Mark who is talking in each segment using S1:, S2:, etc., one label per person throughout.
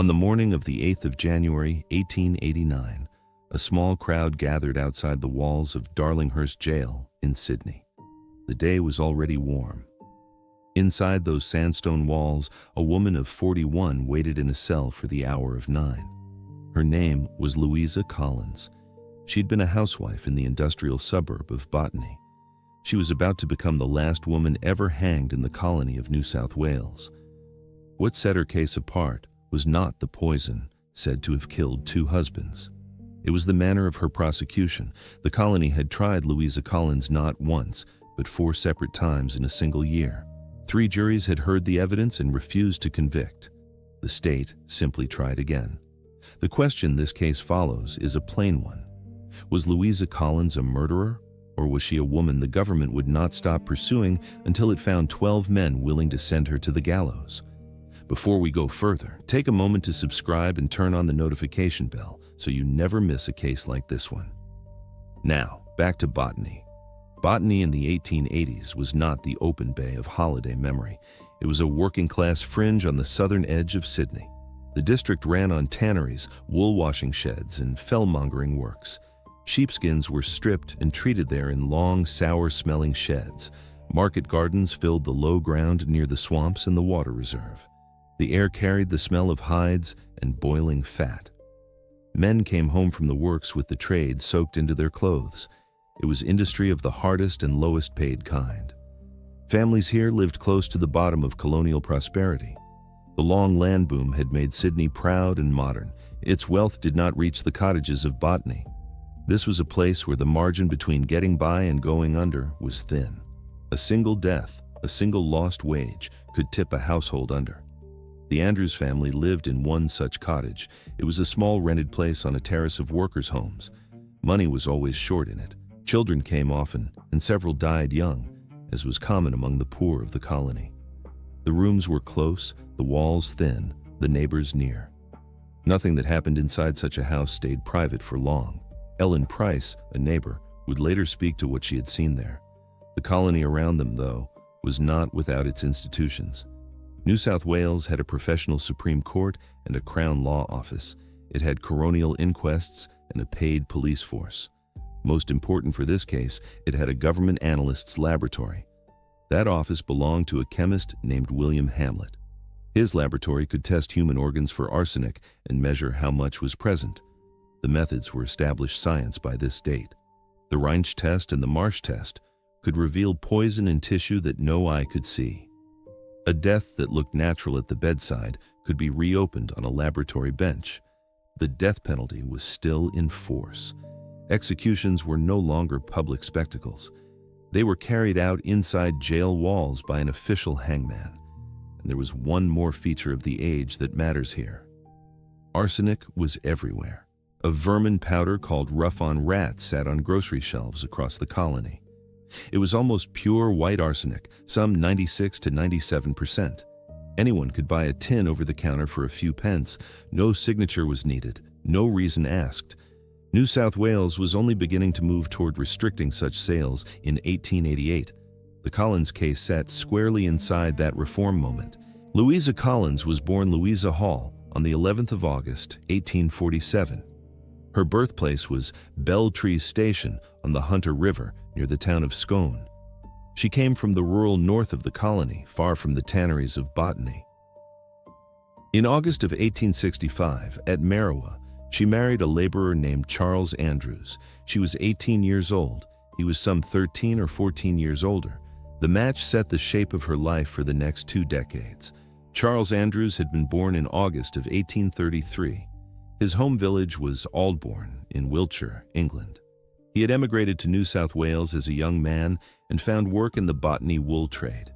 S1: On the morning of the 8th of January, 1889, a small crowd gathered outside the walls of Darlinghurst Gaol in Sydney. The day was already warm. Inside those sandstone walls, a woman of 41 waited in a cell for the hour of 9. Her name was Louisa Collins. She'd been a housewife in the industrial suburb of Botany. She was about to become the last woman ever hanged in the colony of New South Wales. What set her case apart was not the poison said to have killed 2 husbands. It was the manner of her prosecution. The colony had tried Louisa Collins not once, but 4 separate times in a single year. 3 juries had heard the evidence and refused to convict. The state simply tried again. The question this case follows is a plain one. Was Louisa Collins a murderer, or was she a woman the government would not stop pursuing until it found 12 men willing to send her to the gallows? Before we go further, take a moment to subscribe and turn on the notification bell so you never miss a case like this one. Now, back to Botany. Botany in the 1880s was not the open bay of holiday memory. It was a working-class fringe on the southern edge of Sydney. The district ran on tanneries, wool-washing sheds, and fellmongering works. Sheepskins were stripped and treated there in long, sour-smelling sheds. Market gardens filled the low ground near the swamps and the water reserve. The air carried the smell of hides and boiling fat. Men came home from the works with the trade soaked into their clothes. It was industry of the hardest and lowest paid kind. Families here lived close to the bottom of colonial prosperity. The long land boom had made Sydney proud and modern. Its wealth did not reach the cottages of Botany. This was a place where the margin between getting by and going under was thin. A single death, a single lost wage, could tip a household under. The Andrews family lived in one such cottage. It was a small rented place on a terrace of workers' homes. Money was always short in it. Children came often, and several died young, as was common among the poor of the colony. The rooms were close, the walls thin, the neighbors near. Nothing that happened inside such a house stayed private for long. Ellen Price, a neighbor, would later speak to what she had seen there. The colony around them, though, was not without its institutions. New South Wales had a professional Supreme Court and a Crown Law Office. It had coronial inquests and a paid police force. Most important for this case, it had a Government Analyst's laboratory. That office belonged to a chemist named William Hamlet. His laboratory could test human organs for arsenic and measure how much was present. The methods were established science by this date. The Reinsch test and the Marsh test could reveal poison in tissue that no eye could see. A death that looked natural at the bedside could be reopened on a laboratory bench. The death penalty was still in force. Executions were no longer public spectacles. They were carried out inside jail walls by an official hangman. And there was one more feature of the age that matters here. Arsenic was everywhere. A vermin powder called rough-on-rat sat on grocery shelves across the colony. It was almost pure white arsenic, some 96 to 97%. Anyone could buy a tin over the counter for a few pence. No signature was needed, no reason asked. New South Wales was only beginning to move toward restricting such sales in 1888. The Collins case sat squarely inside that reform moment. Louisa Collins was born Louisa Hall on the 11th of August, 1847. Her birthplace was Belltree Station on the Hunter River near the town of Scone. She came from the rural north of the colony, far from the tanneries of Botany. In August of 1865, at Marrowa, she married a laborer named Charles Andrews. She was 18 years old. He was some 13 or 14 years older. The match set the shape of her life for the next 2 decades. Charles Andrews had been born in August of 1833. His home village was Aldbourne in Wiltshire, England. He had emigrated to New South Wales as a young man and found work in the Botany wool trade.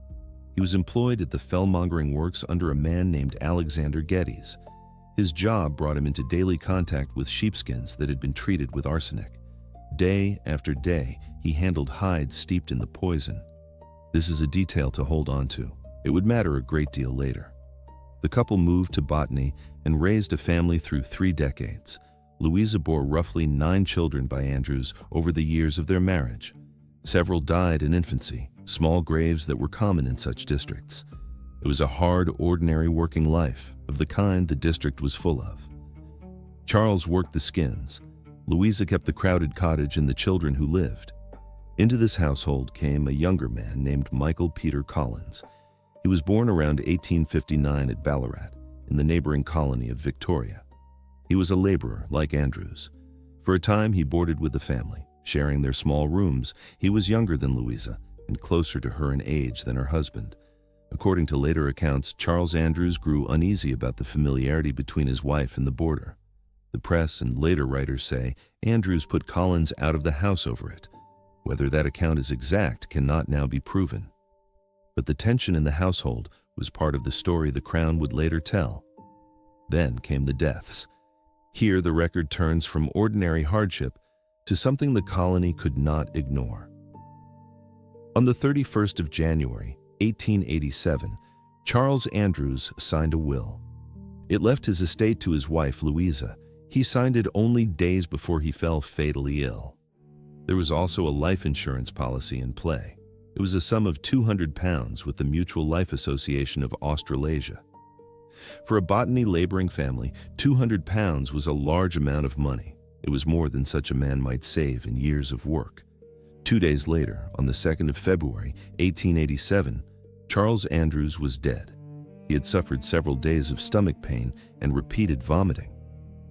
S1: He was employed at the fellmongering works under a man named Alexander Geddes. His job brought him into daily contact with sheepskins that had been treated with arsenic. Day after day, he handled hides steeped in the poison. This is a detail to hold on to. It would matter a great deal later. The couple moved to Botany and raised a family through 3 decades. Louisa bore roughly 9 children by Andrews over the years of their marriage. Several died in infancy, small graves that were common in such districts. It was a hard, ordinary working life, of the kind the district was full of. Charles worked the skins. Louisa kept the crowded cottage and the children who lived. Into this household came a younger man named Michael Peter Collins. He was born around 1859 at Ballarat, in the neighboring colony of Victoria. He was a laborer like Andrews. For a time he boarded with the family, sharing their small rooms. He was younger than Louisa and closer to her in age than her husband. According to later accounts, Charles Andrews grew uneasy about the familiarity between his wife and the boarder. The press and later writers say Andrews put Collins out of the house over it. Whether that account is exact cannot now be proven. But the tension in the household was part of the story the Crown would later tell. Then came the deaths. Here the record turns from ordinary hardship to something the colony could not ignore. On the 31st of January, 1887, Charles Andrews signed a will. It left his estate to his wife, Louisa. He signed it only days before he fell fatally ill. There was also a life insurance policy in play. It was a sum of £200 with the Mutual Life Association of Australasia. For a Botany laboring family, £200 was a large amount of money. It was more than such a man might save in years of work. 2 days later, on the 2nd of February, 1887, Charles Andrews was dead. He had suffered several days of stomach pain and repeated vomiting.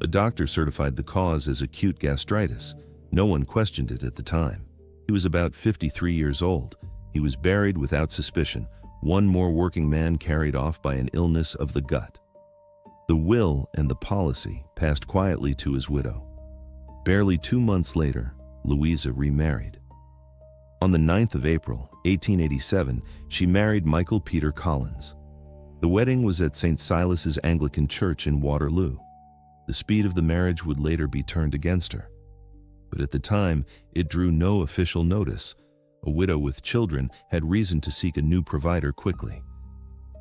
S1: A doctor certified the cause as acute gastritis. No one questioned it at the time. He was about 53 years old. He was buried without suspicion, one more working man carried off by an illness of the gut. The will and the policy passed quietly to his widow. Barely 2 months later, Louisa remarried. On the 9th of April, 1887, she married Michael Peter Collins. The wedding was at St. Silas's Anglican Church in Waterloo. The speed of the marriage would later be turned against her. But at the time, it drew no official notice. A widow with children had reason to seek a new provider quickly.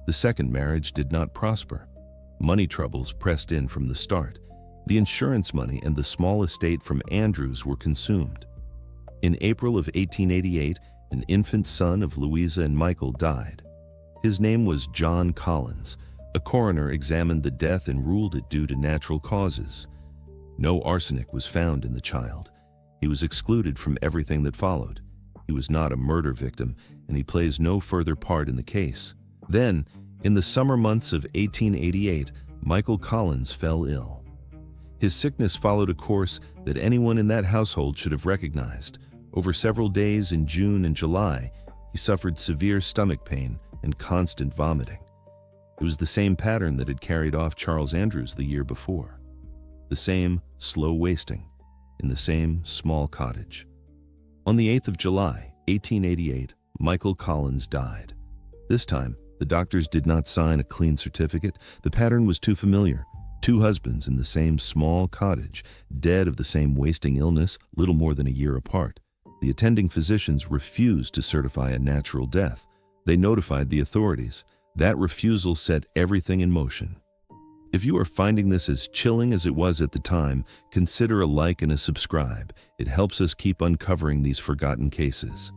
S1: The second marriage did not prosper. Money troubles pressed in from the start. The insurance money and the small estate from Andrews were consumed. In April of 1888, an infant son of Louisa and Michael died. His name was John Collins. A coroner examined the death and ruled it due to natural causes. No arsenic was found in the child. He was excluded from everything that followed. He was not a murder victim, and he plays no further part in the case. Then, in the summer months of 1888, Michael Collins fell ill. His sickness followed a course that anyone in that household should have recognized. Over several days in June and July, he suffered severe stomach pain and constant vomiting. It was the same pattern that had carried off Charles Andrews the year before. The same slow wasting in the same small cottage. On the 8th of July, 1888, Michael Collins died. This time, the doctors did not sign a clean certificate. The pattern was too familiar. 2 husbands in the same small cottage, dead of the same wasting illness, little more than a year apart. The attending physicians refused to certify a natural death. They notified the authorities. That refusal set everything in motion. If you are finding this as chilling as it was at the time, consider a like and a subscribe. It helps us keep uncovering these forgotten cases.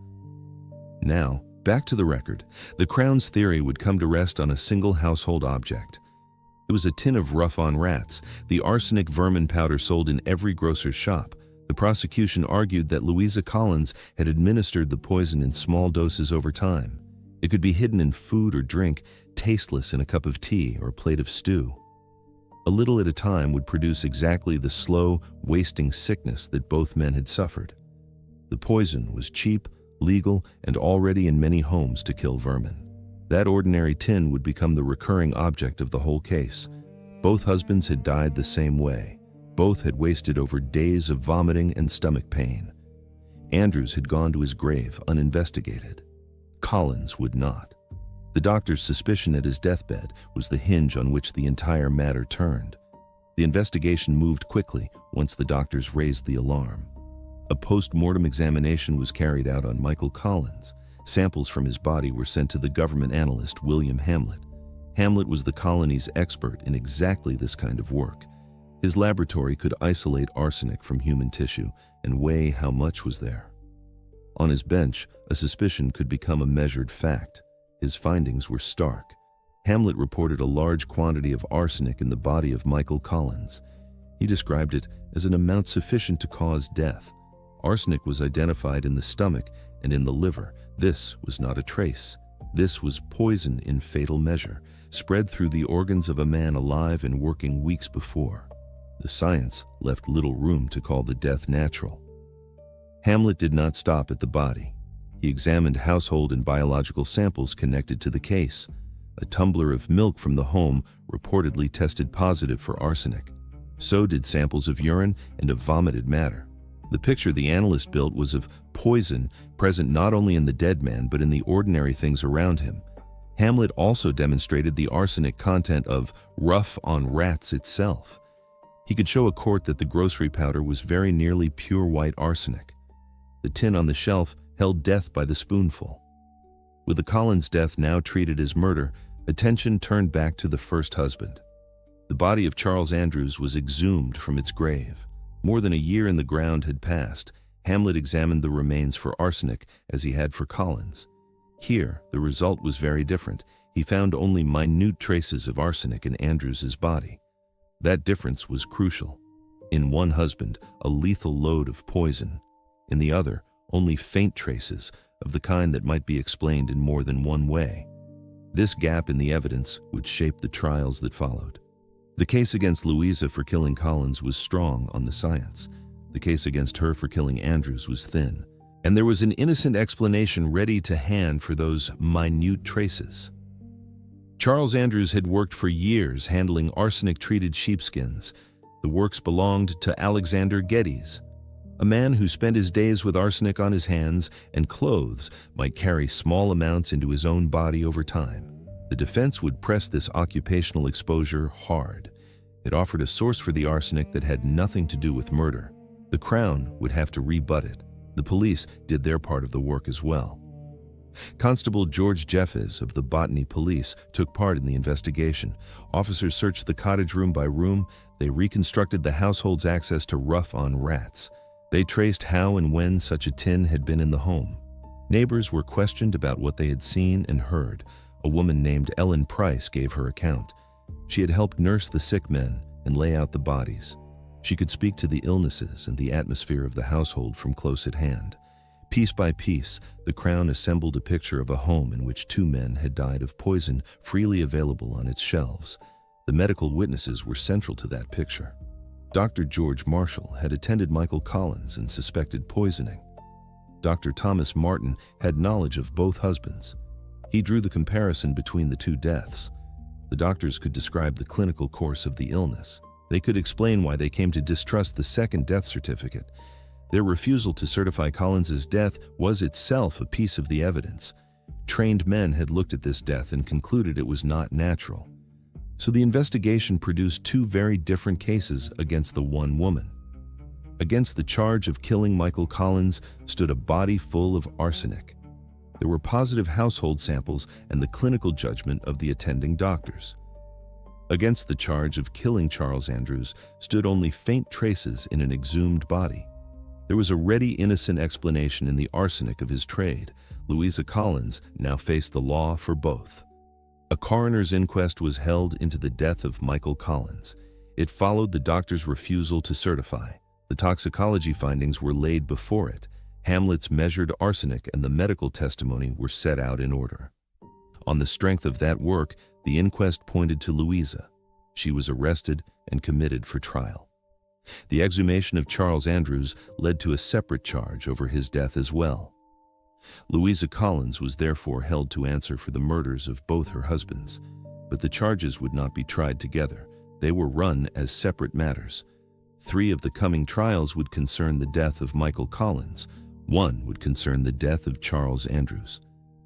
S1: Now, back to the record. The Crown's theory would come to rest on a single household object. It was a tin of rough-on rats, the arsenic vermin powder sold in every grocer's shop. The prosecution argued that Louisa Collins had administered the poison in small doses over time. It could be hidden in food or drink, tasteless in a cup of tea or a plate of stew. A little at a time would produce exactly the slow, wasting sickness that both men had suffered. The poison was cheap, legal, and already in many homes to kill vermin. That ordinary tin would become the recurring object of the whole case. Both husbands had died the same way. Both had wasted over days of vomiting and stomach pain. Andrews had gone to his grave uninvestigated. Collins would not. The doctor's suspicion at his deathbed was the hinge on which the entire matter turned. The investigation moved quickly once the doctors raised the alarm. A post-mortem examination was carried out on Michael Collins. Samples from his body were sent to the government analyst, William Hamlet. Hamlet was the colony's expert in exactly this kind of work. His laboratory could isolate arsenic from human tissue and weigh how much was there. On his bench, a suspicion could become a measured fact. His findings were stark. Hamlet reported a large quantity of arsenic in the body of Michael Collins. He described it as an amount sufficient to cause death. Arsenic was identified in the stomach and in the liver. This was not a trace. This was poison in fatal measure, spread through the organs of a man alive and working weeks before. The science left little room to call the death natural. Hamlet did not stop at the body. He examined household and biological samples connected to the case. A tumbler of milk from the home reportedly tested positive for arsenic. So did samples of urine and of vomited matter. The picture the analyst built was of poison present not only in the dead man but in the ordinary things around him. Hamlet also demonstrated the arsenic content of rough on rats itself. He could show a court that the grocery powder was very nearly pure white arsenic. The tin on the shelf held death by the spoonful. With the Collins death now treated as murder, attention turned back to the first husband. The body of Charles Andrews was exhumed from its grave. More than a year in the ground had passed. Hamlet examined the remains for arsenic as he had for Collins. Here, the result was very different. He found only minute traces of arsenic in Andrews's body. That difference was crucial. In one husband, a lethal load of poison. In the other, only faint traces of the kind that might be explained in more than one way. This gap in the evidence would shape the trials that followed. The case against Louisa for killing Collins was strong on the science. The case against her for killing Andrews was thin. And there was an innocent explanation ready to hand for those minute traces. Charles Andrews had worked for years handling arsenic-treated sheepskins. The works belonged to Alexander Geddes. A man who spent his days with arsenic on his hands and clothes might carry small amounts into his own body over time. The defense would press this occupational exposure hard. It offered a source for the arsenic that had nothing to do with murder. The Crown would have to rebut it. The police did their part of the work as well. Constable George Jeffes of the Botany Police took part in the investigation. Officers searched the cottage room by room. They reconstructed the household's access to rough-on rats. They traced how and when such a tin had been in the home. Neighbors were questioned about what they had seen and heard. A woman named Ellen Price gave her account. She had helped nurse the sick men and lay out the bodies. She could speak to the illnesses and the atmosphere of the household from close at hand. Piece by piece, the Crown assembled a picture of a home in which two men had died of poison freely available on its shelves. The medical witnesses were central to that picture. Dr. George Marshall had attended Michael Collins and suspected poisoning. Dr. Thomas Martin had knowledge of both husbands. He drew the comparison between the two deaths. The doctors could describe the clinical course of the illness. They could explain why they came to distrust the second death certificate. Their refusal to certify Collins's death was itself a piece of the evidence. Trained men had looked at this death and concluded it was not natural. So the investigation produced two very different cases against the one woman. Against the charge of killing Michael Collins stood a body full of arsenic. There were positive household samples and the clinical judgment of the attending doctors. Against the charge of killing Charles Andrews stood only faint traces in an exhumed body. There was a ready, innocent explanation in the arsenic of his trade. Louisa Collins now faced the law for both. A coroner's inquest was held into the death of Michael Collins. It followed the doctor's refusal to certify. The toxicology findings were laid before it. Hamlet's measured arsenic and the medical testimony were set out in order. On the strength of that work, the inquest pointed to Louisa. She was arrested and committed for trial. The exhumation of Charles Andrews led to a separate charge over his death as well. Louisa Collins was therefore held to answer for the murders of both her husbands, but the charges would not be tried together. They were run as separate matters. 3 of the coming trials would concern the death of Michael Collins. 1 would concern the death of Charles Andrews.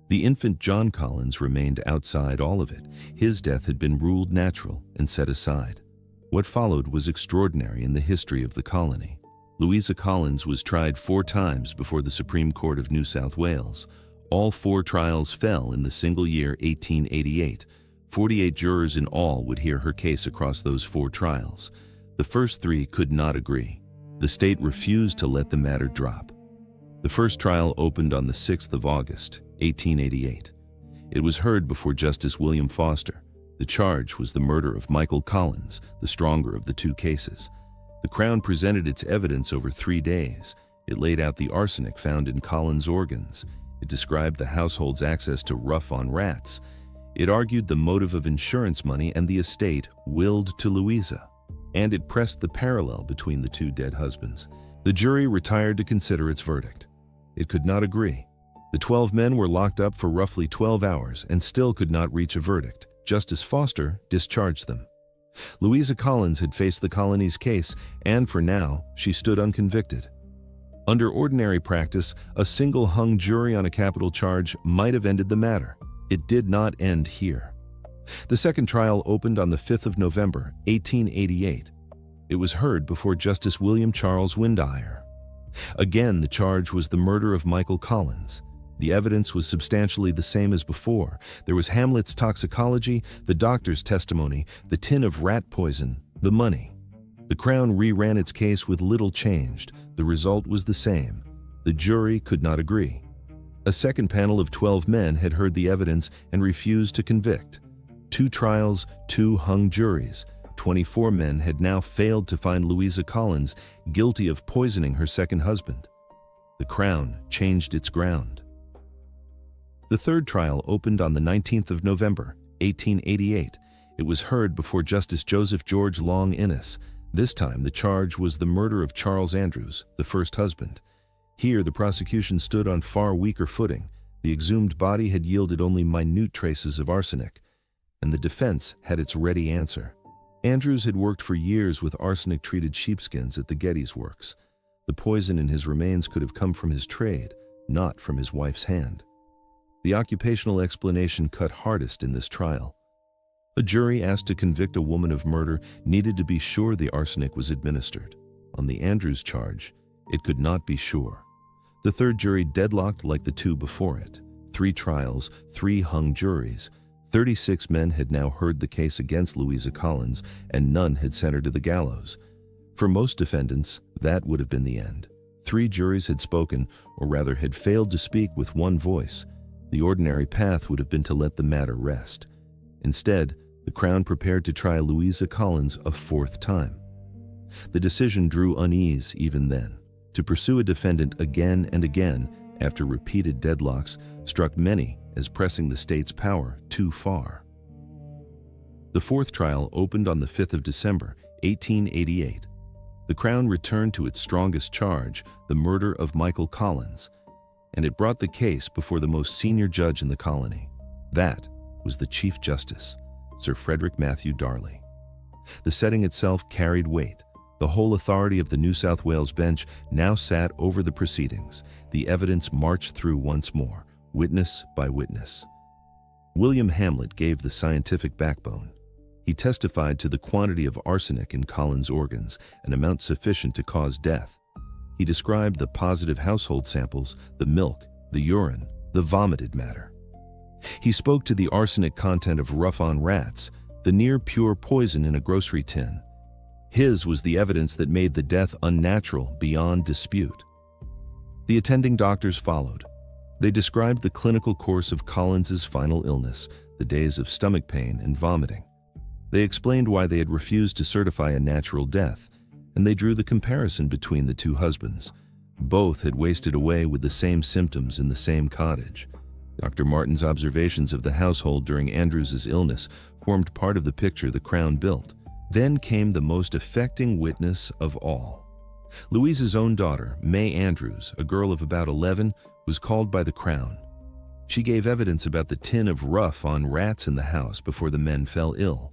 S1: The infant John Collins remained outside all of it. His death had been ruled natural and set aside. What followed was extraordinary in the history of the colony. Louisa Collins was tried 4 times before the Supreme Court of New South Wales. All 4 trials fell in the single year 1888. 48 jurors in all would hear her case across those 4 trials. The first 3 could not agree. The state refused to let the matter drop. The first trial opened on the 6th of August, 1888. It was heard before Justice William Foster. The charge was the murder of Michael Collins, the stronger of the two cases. The Crown presented its evidence over 3 days. It laid out the arsenic found in Collins' organs. It described the household's access to rough on rats. It argued the motive of insurance money and the estate willed to Louisa. And it pressed the parallel between the two dead husbands. The jury retired to consider its verdict. It could not agree. The 12 men were locked up for roughly 12 hours and still could not reach a verdict. Justice Foster discharged them. Louisa Collins had faced the colony's case, and for now, she stood unconvicted. Under ordinary practice, a single hung jury on a capital charge might have ended the matter. It did not end here. The second trial opened on the 5th of November, 1888. It was heard before Justice William Charles Windire. Again, the charge was the murder of Michael Collins. The evidence was substantially the same as before. There was Hamlet's toxicology, the doctor's testimony, the tin of rat poison, the money. The Crown reran its case with little changed. The result was the same. The jury could not agree. A second panel of 12 men had heard the evidence and refused to convict. 2 trials, 2 hung juries. 24 men had now failed to find Louisa Collins guilty of poisoning her second husband. The Crown changed its ground. The third trial opened on the 19th of November, 1888. It was heard before Justice Joseph George Long Innes. This time, the charge was the murder of Charles Andrews, the first husband. Here, the prosecution stood on far weaker footing. The exhumed body had yielded only minute traces of arsenic, and the defense had its ready answer. Andrews had worked for years with arsenic-treated sheepskins at the Geddes Works. The poison in his remains could have come from his trade, not from his wife's hand. The occupational explanation cut hardest in this trial. A jury asked to convict a woman of murder needed to be sure the arsenic was administered. On the Andrews charge, it could not be sure. The third jury deadlocked like the 2 before it. 3 trials, 3 hung juries. 36 men had now heard the case against Louisa Collins, and none had sent her to the gallows. For most defendants, that would have been the end. 3 juries had spoken, or rather had failed to speak with one voice. The ordinary path would have been to let the matter rest. Instead, the Crown prepared to try Louisa Collins a 4th time. The decision drew unease even then. To pursue a defendant again and again after repeated deadlocks struck many as pressing the state's power too far. The 4th trial opened on the 5th of December, 1888. The Crown returned to its strongest charge, the murder of Michael Collins, and it brought the case before the most senior judge in the colony. That was the Chief Justice, Sir Frederick Matthew Darley. The setting itself carried weight. The whole authority of the New South Wales bench now sat over the proceedings. The evidence marched through once more, witness by witness. William Hamlet gave the scientific backbone. He testified to the quantity of arsenic in Collins' organs, an amount sufficient to cause death. He described the positive household samples, the milk, the urine, the vomited matter. He spoke to the arsenic content of rough-on rats, the near-pure poison in a grocery tin. His was the evidence that made the death unnatural beyond dispute. The attending doctors followed. They described the clinical course of Collins's final illness, the days of stomach pain and vomiting. They explained why they had refused to certify a natural death, and they drew the comparison between the 2 husbands. Both had wasted away with the same symptoms in the same cottage. Dr. Martin's observations of the household during Andrews's illness formed part of the picture the Crown built. Then came the most affecting witness of all. Louisa's own daughter, May Andrews, a girl of about 11, was called by the Crown. She gave evidence about the tin of rough on rats in the house before the men fell ill.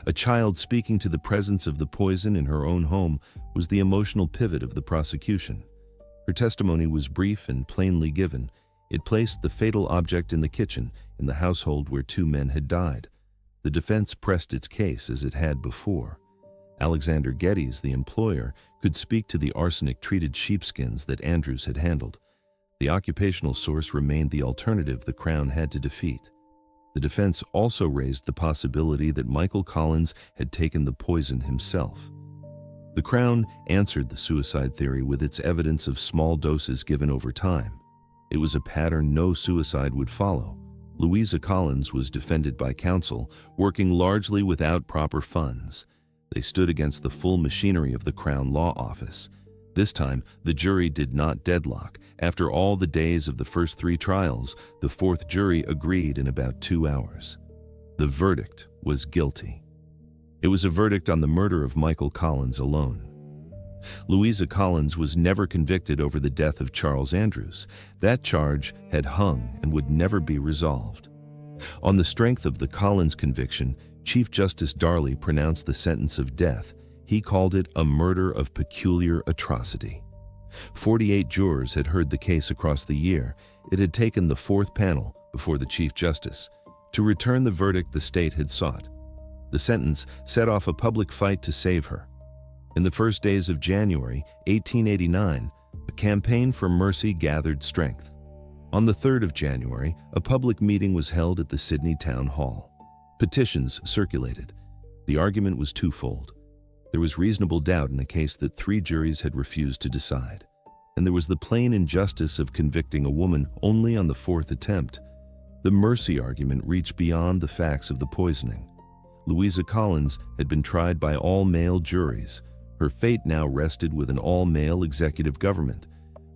S1: A child speaking to the presence of the poison in her own home was the emotional pivot of the prosecution. Her testimony was brief and plainly given. It placed the fatal object in the kitchen, in the household where 2 men had died. The defense pressed its case as it had before. Alexander Geddes, the employer, could speak to the arsenic-treated sheepskins that Andrews had handled. The occupational source remained the alternative the Crown had to defeat. The defense also raised the possibility that Michael Collins had taken the poison himself. The Crown answered the suicide theory with its evidence of small doses given over time. It was a pattern no suicide would follow. Louisa Collins was defended by counsel, working largely without proper funds. They stood against the full machinery of the Crown Law Office. This time, the jury did not deadlock. After all the days of the first 3 trials, the 4th jury agreed in about 2 hours. The verdict was guilty. It was a verdict on the murder of Michael Collins alone. Louisa Collins was never convicted over the death of Charles Andrews. That charge had hung and would never be resolved. On the strength of the Collins conviction, Chief Justice Darley pronounced the sentence of death. He called it a murder of peculiar atrocity. 48 jurors had heard the case across the year. It had taken the 4th panel, before the Chief Justice, to return the verdict the state had sought. The sentence set off a public fight to save her. In the first days of January 1889, a campaign for mercy gathered strength. On the 3rd of January, a public meeting was held at the Sydney Town Hall. Petitions circulated. The argument was twofold. There was reasonable doubt in a case that 3 juries had refused to decide, and there was the plain injustice of convicting a woman only on the 4th attempt. The mercy argument reached beyond the facts of the poisoning. Louisa Collins had been tried by all-male juries. Her fate now rested with an all-male executive government.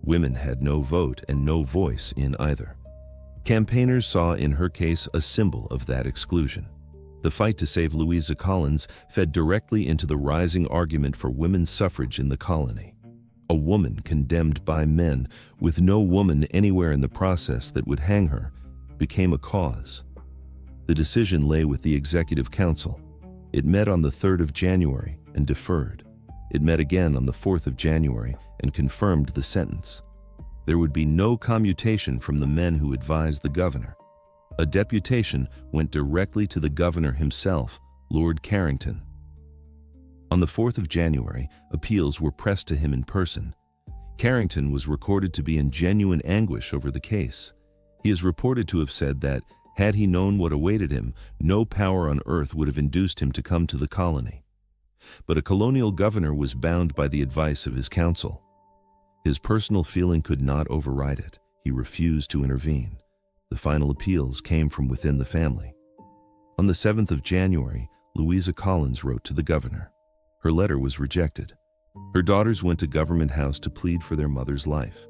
S1: Women had no vote and no voice in either. Campaigners saw in her case a symbol of that exclusion. The fight to save Louisa Collins fed directly into the rising argument for women's suffrage in the colony. A woman condemned by men, with no woman anywhere in the process that would hang her, became a cause. The decision lay with the Executive Council. It met on the 3rd of January and deferred. It met again on the 4th of January and confirmed the sentence. There would be no commutation from the men who advised the governor. A deputation went directly to the governor himself, Lord Carrington. On the 4th of January, appeals were pressed to him in person. Carrington was recorded to be in genuine anguish over the case. He is reported to have said that, had he known what awaited him, no power on earth would have induced him to come to the colony. But a colonial governor was bound by the advice of his council. His personal feeling could not override it. He refused to intervene. The final appeals came from within the family. On the 7th of January, Louisa Collins wrote to the governor. Her letter was rejected. Her daughters went to Government House to plead for their mother's life.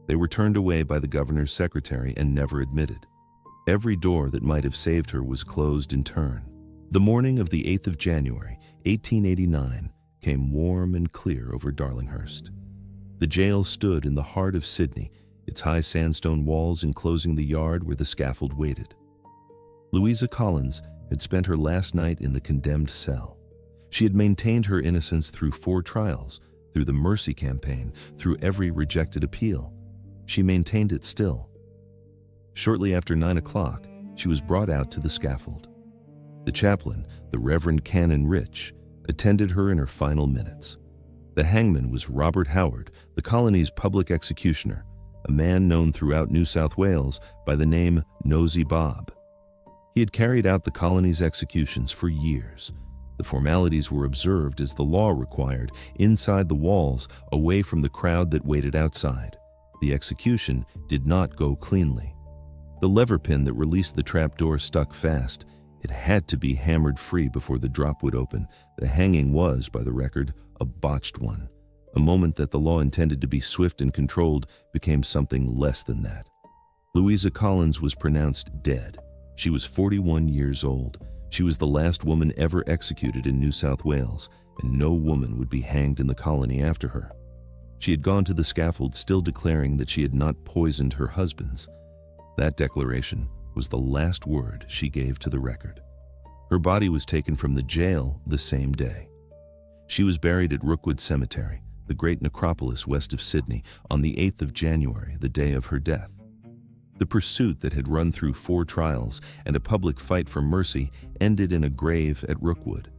S1: They were turned away by the governor's secretary and never admitted. Every door that might have saved her was closed in turn. The morning of the 8th of January, 1889, came warm and clear over Darlinghurst. The jail stood in the heart of Sydney, its high sandstone walls enclosing the yard where the scaffold waited. Louisa Collins had spent her last night in the condemned cell. She had maintained her innocence through 4 trials, through the mercy campaign, through every rejected appeal. She maintained it still. Shortly after 9 o'clock, she was brought out to the scaffold. The chaplain, the Reverend Canon Rich, attended her in her final minutes. The hangman was Robert Howard, the colony's public executioner, a man known throughout New South Wales by the name Nosy Bob. He had carried out the colony's executions for years. The formalities were observed as the law required, inside the walls, away from the crowd that waited outside. The execution did not go cleanly. The lever pin that released the trapdoor stuck fast. It had to be hammered free before the drop would open. The hanging was, by the record, a botched one. A moment that the law intended to be swift and controlled became something less than that. Louisa Collins was pronounced dead. She was 41 years old. She was the last woman ever executed in New South Wales, and no woman would be hanged in the colony after her. She had gone to the scaffold still declaring that she had not poisoned her husbands. That declaration was the last word she gave to the record. Her body was taken from the jail the same day. She was buried at Rookwood Cemetery, the great necropolis west of Sydney, on the 8th of January, the day of her death. The pursuit that had run through 4 trials and a public fight for mercy ended in a grave at Rookwood.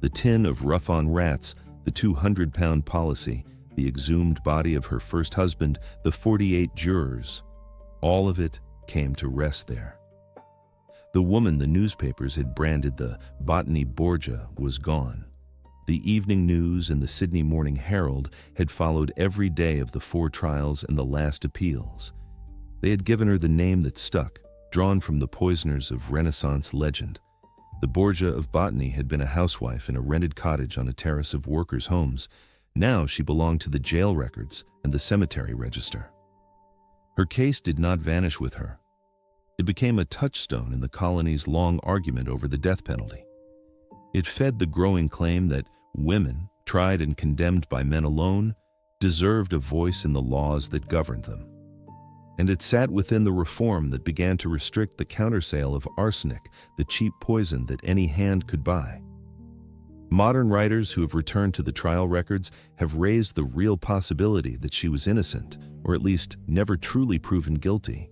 S1: The tin of rough-on rats, the 200-pound policy, the exhumed body of her first husband, the 48 jurors, all of it came to rest there. The woman the newspapers had branded the Botany Borgia was gone. The Evening News and the Sydney Morning Herald had followed every day of the 4 trials and the last appeals. They had given her the name that stuck, drawn from the poisoners of Renaissance legend. The Borgia of Botany had been a housewife in a rented cottage on a terrace of workers' homes. Now she belonged to the jail records and the cemetery register. Her case did not vanish with her. It became a touchstone in the colony's long argument over the death penalty. It fed the growing claim that women, tried and condemned by men alone, deserved a voice in the laws that governed them. And it sat within the reform that began to restrict the countersale of arsenic, the cheap poison that any hand could buy. Modern writers who have returned to the trial records have raised the real possibility that she was innocent, or at least never truly proven guilty.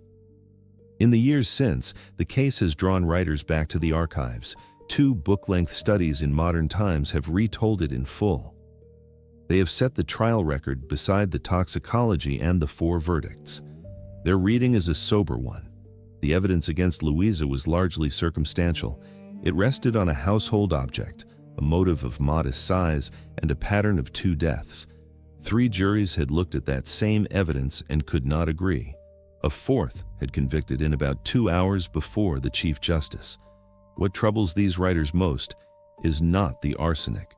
S1: In the years since, the case has drawn writers back to the archives. 2 book-length studies in modern times have retold it in full. They have set the trial record beside the toxicology and the 4 verdicts. Their reading is a sober one. The evidence against Louisa was largely circumstantial. It rested on a household object, a motive of modest size, and a pattern of 2 deaths. 3 juries had looked at that same evidence and could not agree. A 4th had convicted in about 2 hours before the Chief Justice. What troubles these writers most is not the arsenic.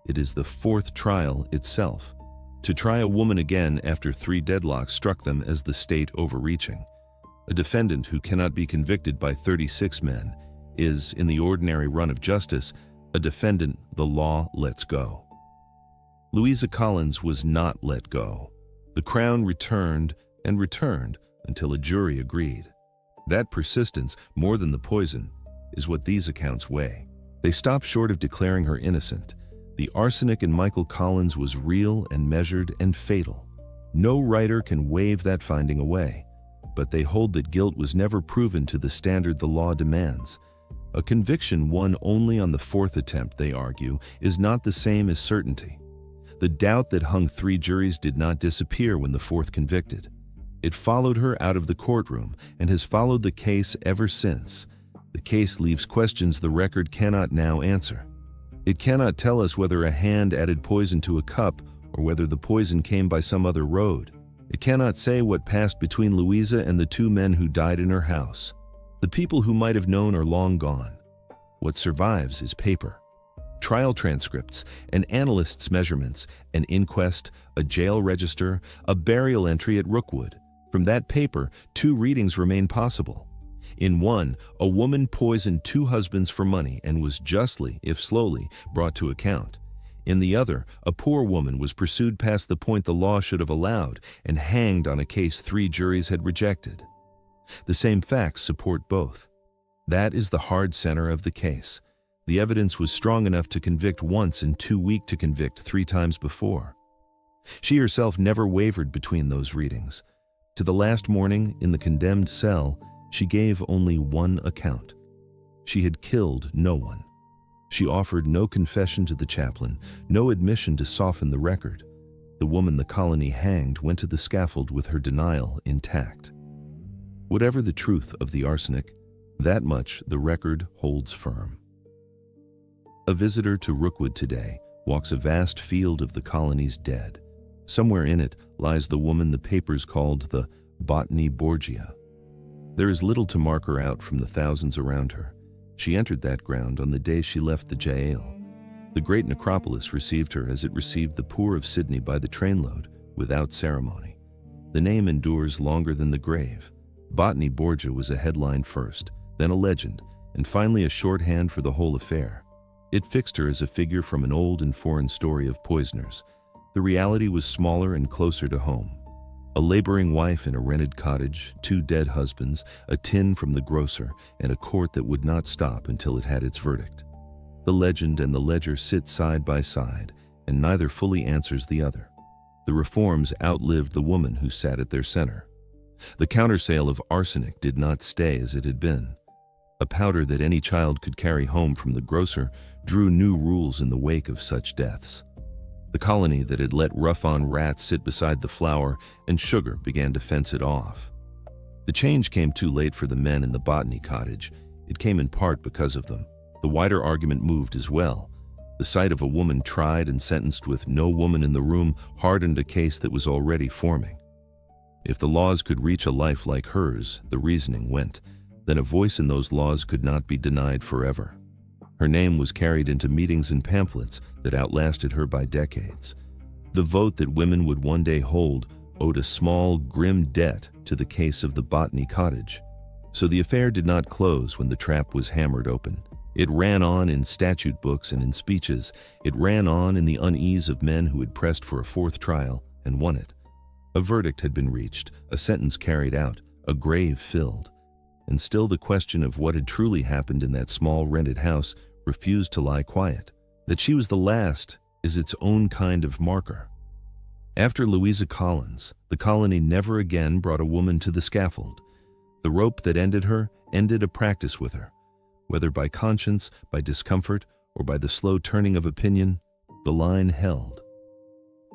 S1: It is the 4th trial itself. To try a woman again after 3 deadlocks struck them as the state overreaching. A defendant who cannot be convicted by 36 men is, in the ordinary run of justice, a defendant the law lets go. Louisa Collins was not let go. The Crown returned and returned until a jury agreed. That persistence, more than the poison, is what these accounts weigh. They stop short of declaring her innocent. The arsenic in Michael Collins was real and measured and fatal. No writer can wave that finding away, but they hold that guilt was never proven to the standard the law demands. A conviction won only on the 4th attempt, they argue, is not the same as certainty. The doubt that hung 3 juries did not disappear when the 4th convicted. It followed her out of the courtroom and has followed the case ever since. The case leaves questions the record cannot now answer. It cannot tell us whether a hand added poison to a cup or whether the poison came by some other road. It cannot say what passed between Louisa and the 2 men who died in her house. The people who might have known are long gone. What survives is paper. Trial transcripts, an analyst's measurements, an inquest, a jail register, a burial entry at Rookwood. From that paper, 2 readings remain possible. In one, a woman poisoned 2 husbands for money and was justly, if slowly, brought to account. In the other, a poor woman was pursued past the point the law should have allowed and hanged on a case 3 juries had rejected. The same facts support both. That is the hard center of the case. The evidence was strong enough to convict once and too weak to convict 3 times before. She herself never wavered between those readings. To the last morning, in the condemned cell, she gave only one account. She had killed no one. She offered no confession to the chaplain, no admission to soften the record. The woman the colony hanged went to the scaffold with her denial intact. Whatever the truth of the arsenic, that much the record holds firm. A visitor to Rookwood today walks a vast field of the colony's dead. Somewhere in it lies the woman the papers called the Botany Borgia. There is little to mark her out from the thousands around her. She entered that ground on the day she left the jail. The great necropolis received her as it received the poor of Sydney by the trainload, without ceremony. The name endures longer than the grave. Botany Borgia was a headline first, then a legend, and finally a shorthand for the whole affair. It fixed her as a figure from an old and foreign story of poisoners. The reality was smaller and closer to home. A laboring wife in a rented cottage, 2 dead husbands, a tin from the grocer, and a court that would not stop until it had its verdict. The legend and the ledger sit side by side, and neither fully answers the other. The reforms outlived the woman who sat at their center. The countersale of arsenic did not stay as it had been. A powder that any child could carry home from the grocer drew new rules in the wake of such deaths. The colony that had let rough-on rats sit beside the flour and sugar began to fence it off. The change came too late for the men in the Botany cottage. It came in part because of them. The wider argument moved as well. The sight of a woman tried and sentenced with no woman in the room hardened a case that was already forming. If the laws could reach a life like hers, the reasoning went, then a voice in those laws could not be denied forever. Her name was carried into meetings and pamphlets that outlasted her by decades. The vote that women would one day hold owed a small, grim debt to the case of the Botany cottage. So the affair did not close when the trap was hammered open. It ran on in statute books and in speeches. It ran on in the unease of men who had pressed for a fourth trial and won it. A verdict had been reached, a sentence carried out, a grave filled. And still the question of what had truly happened in that small rented house refused to lie quiet. That she was the last is its own kind of marker. After Louisa Collins, the colony never again brought a woman to the scaffold. The rope that ended her ended a practice with her. Whether by conscience, by discomfort, or by the slow turning of opinion, the line held.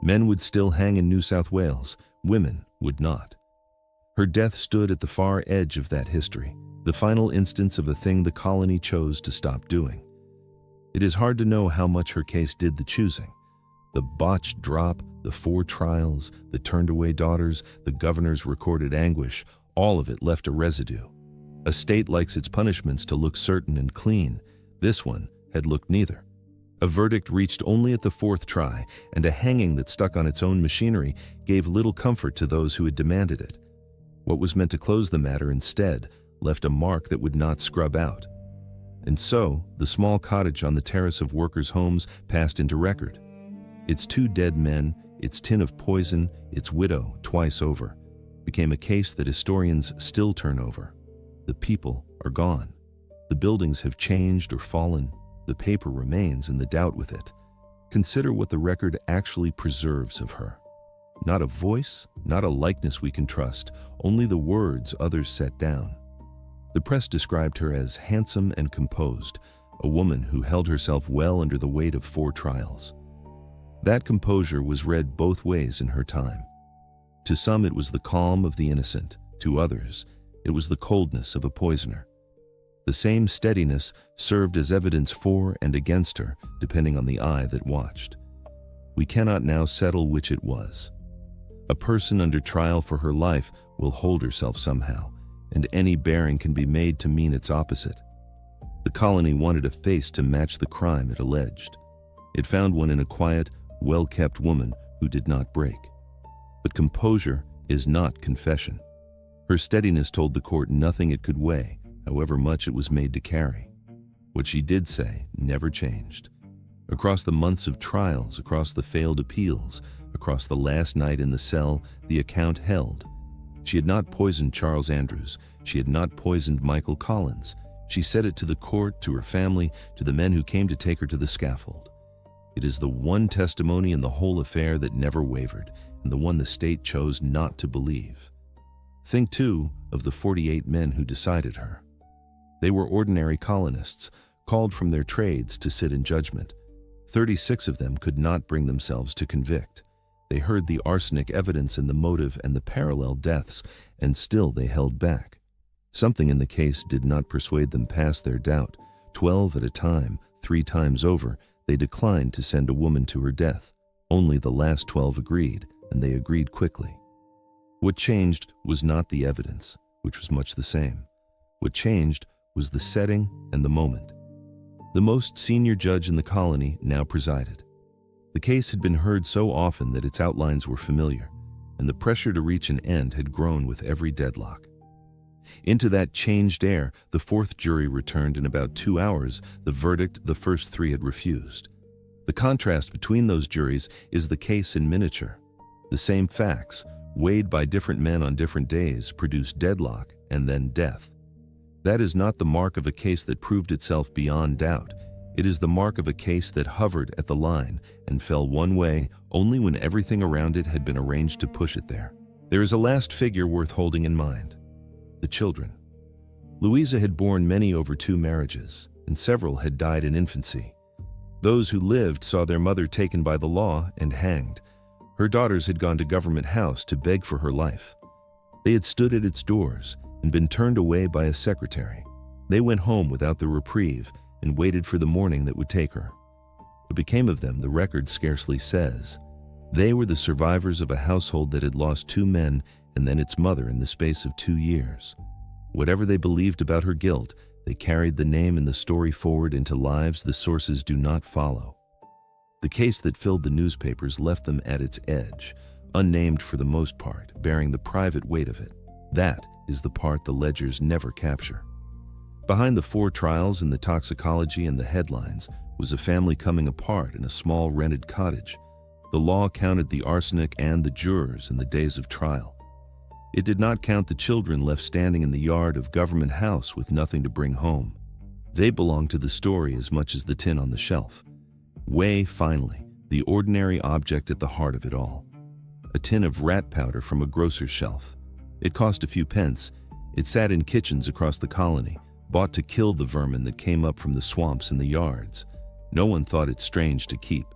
S1: Men would still hang in New South Wales, women would not. Her death stood at the far edge of that history, the final instance of a thing the colony chose to stop doing. It is hard to know how much her case did the choosing. The botched drop, the 4 trials, the turned-away daughters, the governor's recorded anguish, all of it left a residue. A state likes its punishments to look certain and clean. This one had looked neither. A verdict reached only at the 4th try, and a hanging that stuck on its own machinery gave little comfort to those who had demanded it. What was meant to close the matter instead left a mark that would not scrub out. And so, the small cottage on the terrace of workers' homes passed into record. Its 2 dead men, its tin of poison, its widow twice over, became a case that historians still turn over. The people are gone. The buildings have changed or fallen. The paper remains and the doubt with it. Consider what the record actually preserves of her. Not a voice, not a likeness we can trust, only the words others set down. The press described her as handsome and composed, a woman who held herself well under the weight of 4 trials. That composure was read both ways in her time. To some it was the calm of the innocent, to others it was the coldness of a poisoner. The same steadiness served as evidence for and against her, depending on the eye that watched. We cannot now settle which it was. A person under trial for her life will hold herself somehow, and any bearing can be made to mean its opposite. The colony wanted a face to match the crime it alleged. It found one in a quiet, well-kept woman who did not break. But composure is not confession. Her steadiness told the court nothing it could weigh, however much it was made to carry. What she did say never changed. Across the months of trials, across the failed appeals, across the last night in the cell, the account held. She had not poisoned Charles Andrews. She had not poisoned Michael Collins. She said it to the court, to her family, to the men who came to take her to the scaffold. It is the one testimony in the whole affair that never wavered, and the one the state chose not to believe. Think, too, of the 48 men who decided her. They were ordinary colonists, called from their trades to sit in judgment. 36 of them could not bring themselves to convict. They heard the arsenic evidence and the motive and the parallel deaths, and still they held back. Something in the case did not persuade them past their doubt. 12 at a time, 3 times over, they declined to send a woman to her death. Only the last 12 agreed, and they agreed quickly. What changed was not the evidence, which was much the same. What changed was the setting and the moment. The most senior judge in the colony now presided. The case had been heard so often that its outlines were familiar, and the pressure to reach an end had grown with every deadlock. Into that changed air, the 4th jury returned in about 2 hours, the verdict the first 3 had refused. The contrast between those juries is the case in miniature. The same facts, weighed by different men on different days, produced deadlock and then death. That is not the mark of a case that proved itself beyond doubt. It is the mark of a case that hovered at the line and fell one way only when everything around it had been arranged to push it there. There is a last figure worth holding in mind: the children. Louisa had borne many over 2 marriages, and several had died in infancy. Those who lived saw their mother taken by the law and hanged. Her daughters had gone to Government House to beg for her life. They had stood at its doors and been turned away by a secretary. They went home without the reprieve and waited for the morning that would take her. What became of them, the record scarcely says. They were the survivors of a household that had lost 2 men and then its mother in the space of 2 years. Whatever they believed about her guilt, they carried the name and the story forward into lives the sources do not follow. The case that filled the newspapers left them at its edge, unnamed for the most part, bearing the private weight of it. That is the part the ledgers never capture. Behind the 4 trials and the toxicology and the headlines was a family coming apart in a small rented cottage. The law counted the arsenic and the jurors in the days of trial. It did not count the children left standing in the yard of Government House with nothing to bring home. They belonged to the story as much as the tin on the shelf. Weigh, finally, the ordinary object at the heart of it all. A tin of rat powder from a grocer's shelf. It cost a few pence. It sat in kitchens across the colony, bought to kill the vermin that came up from the swamps and the yards. No one thought it strange to keep.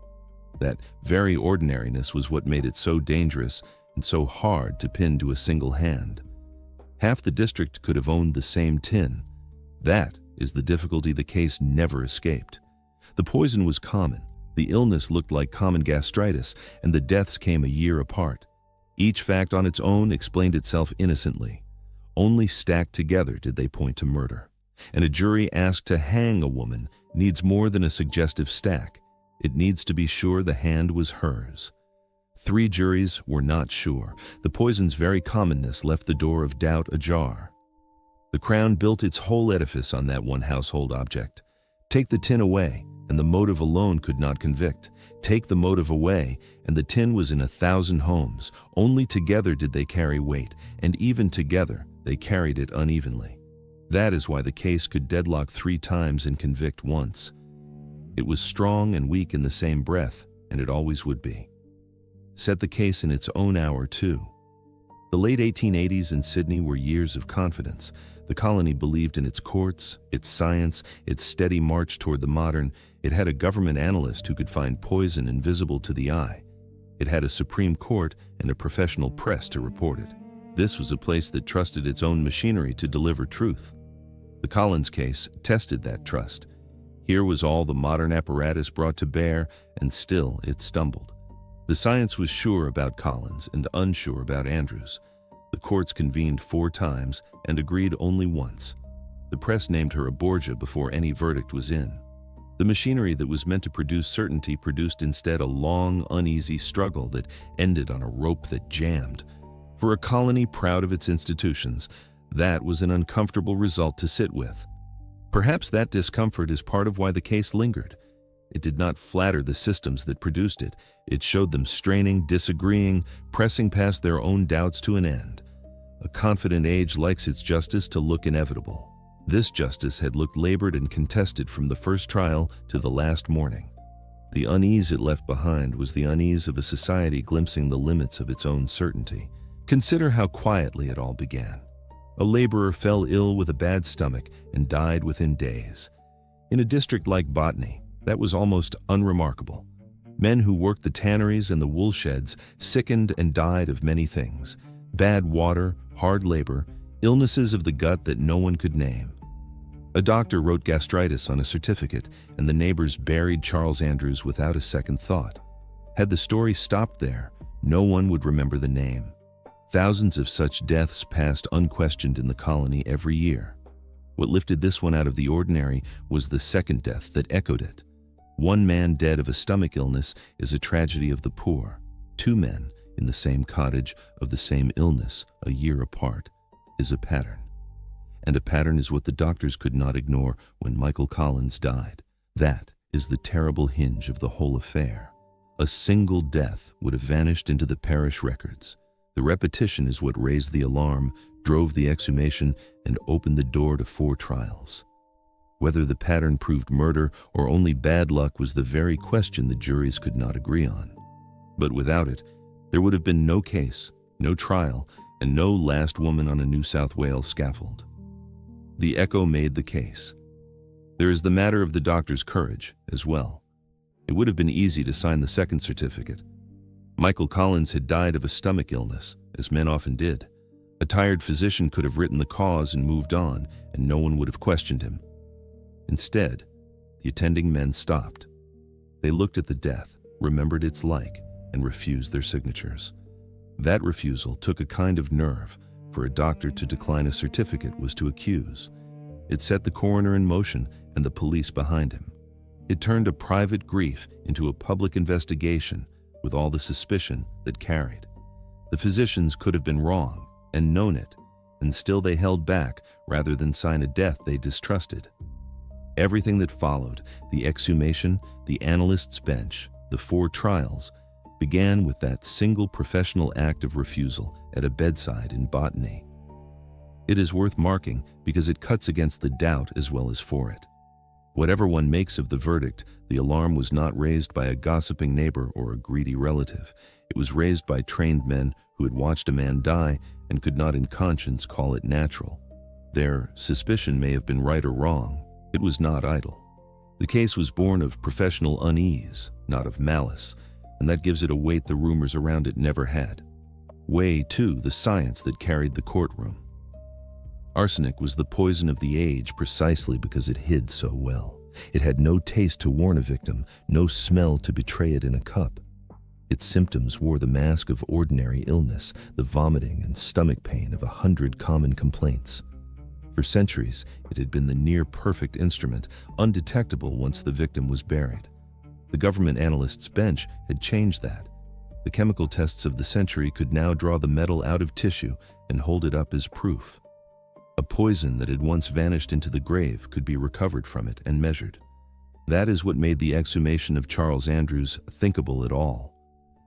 S1: That very ordinariness was what made it so dangerous and so hard to pin to a single hand. Half the district could have owned the same tin. That is the difficulty the case never escaped. The poison was common, the illness looked like common gastritis, and the deaths came a year apart. Each fact on its own explained itself innocently. Only stacked together did they point to murder. And a jury asked to hang a woman needs more than a suggestive stack. It needs to be sure the hand was hers. 3 juries were not sure. The poison's very commonness left the door of doubt ajar. The Crown built its whole edifice on that one household object. Take the tin away, and the motive alone could not convict. Take the motive away, and the tin was in 1,000 homes. Only together did they carry weight, and even together they carried it unevenly. That is why the case could deadlock 3 times and convict once. It was strong and weak in the same breath, and it always would be. Set the case in its own hour, too. The late 1880s in Sydney were years of confidence. The colony believed in its courts, its science, its steady march toward the modern. It had a government analyst who could find poison invisible to the eye. It had a Supreme Court and a professional press to report it. This was a place that trusted its own machinery to deliver truth. The Collins case tested that trust. Here was all the modern apparatus brought to bear, and still it stumbled. The science was sure about Collins and unsure about Andrews. The courts convened 4 times and agreed only once. The press named her a Borgia before any verdict was in. The machinery that was meant to produce certainty produced instead a long, uneasy struggle that ended on a rope that jammed. For a colony proud of its institutions, that was an uncomfortable result to sit with. Perhaps that discomfort is part of why the case lingered. It did not flatter the systems that produced it. It showed them straining, disagreeing, pressing past their own doubts to an end. A confident age likes its justice to look inevitable. This justice had looked labored and contested from the first trial to the last morning. The unease it left behind was the unease of a society glimpsing the limits of its own certainty. Consider how quietly it all began. A laborer fell ill with a bad stomach and died within days. In a district like Botany, that was almost unremarkable. Men who worked the tanneries and the wool sheds sickened and died of many things. Bad water, hard labor, illnesses of the gut that no one could name. A doctor wrote gastritis on a certificate, and the neighbors buried Charles Andrews without a second thought. Had the story stopped there, no one would remember the name. Thousands of such deaths passed unquestioned in the colony every year. What lifted this one out of the ordinary was the second death that echoed it. 1 man dead of a stomach illness is a tragedy of the poor. 2 men in the same cottage of the same illness a year apart is a pattern. And a pattern is what the doctors could not ignore when Michael Collins died. That is the terrible hinge of the whole affair. A single death would have vanished into the parish records. The repetition is what raised the alarm, drove the exhumation, and opened the door to 4 trials. Whether the pattern proved murder or only bad luck was the very question the juries could not agree on. But without it, there would have been no case, no trial, and no last woman on a New South Wales scaffold. The echo made the case. There is the matter of the doctor's courage as well. It would have been easy to sign the second certificate. Michael Collins had died of a stomach illness, as men often did. A tired physician could have written the cause and moved on, and no one would have questioned him. Instead, the attending men stopped. They looked at the death, remembered its like, and refused their signatures. That refusal took a kind of nerve, for a doctor to decline a certificate was to accuse. It set the coroner in motion and the police behind him. It turned a private grief into a public investigation with all the suspicion that carried. The physicians could have been wrong and known it, and still they held back rather than sign a death they distrusted. Everything that followed, the exhumation, the analyst's bench, the 4 trials, began with that single professional act of refusal at a bedside in Botany. It is worth marking because it cuts against the doubt as well as for it. Whatever one makes of the verdict, the alarm was not raised by a gossiping neighbor or a greedy relative. It was raised by trained men who had watched a man die and could not in conscience call it natural. Their suspicion may have been right or wrong. It was not idle. The case was born of professional unease, not of malice, and that gives it a weight the rumors around it never had. Weigh, too, the science that carried the courtroom. Arsenic was the poison of the age precisely because it hid so well. It had no taste to warn a victim, no smell to betray it in a cup. Its symptoms wore the mask of ordinary illness, the vomiting and stomach pain of 100 common complaints. For centuries, it had been the near-perfect instrument, undetectable once the victim was buried. The Government Analyst's bench had changed that. The chemical tests of the century could now draw the metal out of tissue and hold it up as proof. A poison that had once vanished into the grave could be recovered from it and measured. That is what made the exhumation of Charles Andrews thinkable at all.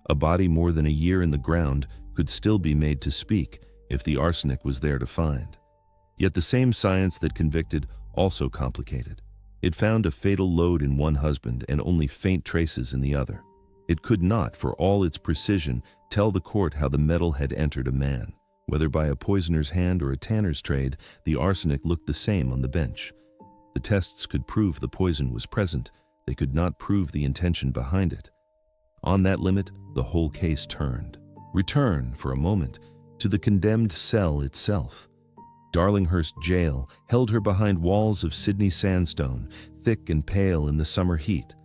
S1: A body more than a year in the ground could still be made to speak if the arsenic was there to find. Yet the same science that convicted also complicated. It found a fatal load in one husband and only faint traces in the other. It could not, for all its precision, tell the court how the metal had entered a man. Whether by a poisoner's hand or a tanner's trade, the arsenic looked the same on the bench. The tests could prove the poison was present. They could not prove the intention behind it. On that limit, the whole case turned. Return, for a moment, to the condemned cell itself. Darlinghurst Gaol held her behind walls of Sydney sandstone, thick and pale in the summer heat.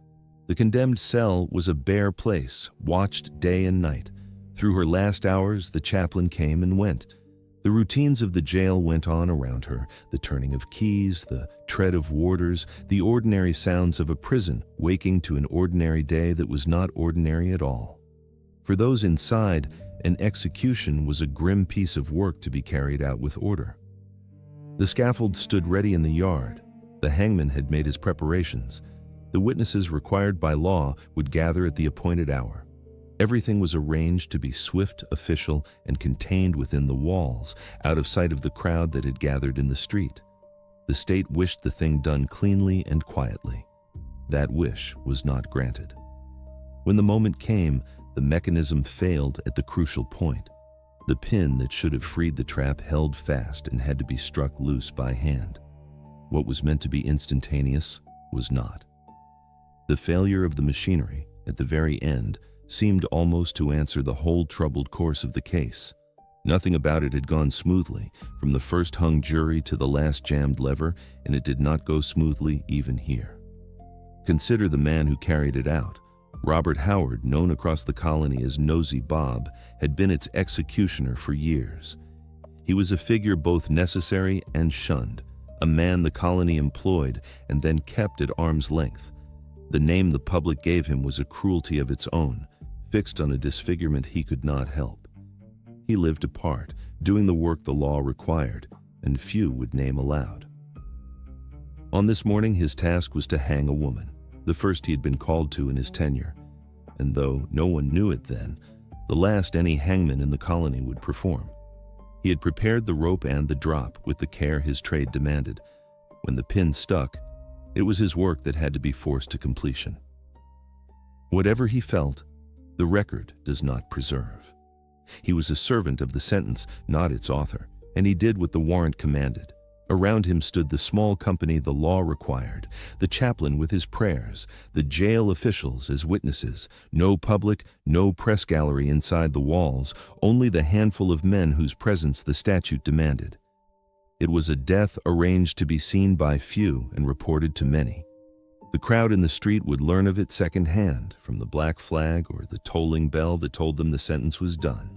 S1: The condemned cell was a bare place, watched day and night. Through her last hours, the chaplain came and went. The routines of the jail went on around her, the turning of keys, the tread of warders, the ordinary sounds of a prison waking to an ordinary day that was not ordinary at all. For those inside, an execution was a grim piece of work to be carried out with order. The scaffold stood ready in the yard. The hangman had made his preparations. The witnesses required by law would gather at the appointed hour. Everything was arranged to be swift, official, and contained within the walls, out of sight of the crowd that had gathered in the street. The state wished the thing done cleanly and quietly. That wish was not granted. When the moment came, the mechanism failed at the crucial point. The pin that should have freed the trap held fast and had to be struck loose by hand. What was meant to be instantaneous was not. The failure of the machinery, at the very end, seemed almost to answer the whole troubled course of the case. Nothing about it had gone smoothly, from the first hung jury to the last jammed lever, and it did not go smoothly even here. Consider the man who carried it out. Robert Howard, known across the colony as Nosy Bob, had been its executioner for years. He was a figure both necessary and shunned, a man the colony employed and then kept at arm's length. The name the public gave him was a cruelty of its own, fixed on a disfigurement he could not help. He lived apart, doing the work the law required, and few would name aloud. On this morning, his task was to hang a woman, the first he had been called to in his tenure, and though no one knew it then, the last any hangman in the colony would perform. He had prepared the rope and the drop with the care his trade demanded. When the pin stuck, it was his work that had to be forced to completion. Whatever he felt, the record does not preserve. He was a servant of the sentence, not its author, and he did what the warrant commanded. Around him stood the small company the law required, the chaplain with his prayers, the jail officials as witnesses, no public, no press gallery inside the walls, only the handful of men whose presence the statute demanded. It was a death arranged to be seen by few and reported to many. The crowd in the street would learn of it secondhand, from the black flag or the tolling bell that told them the sentence was done.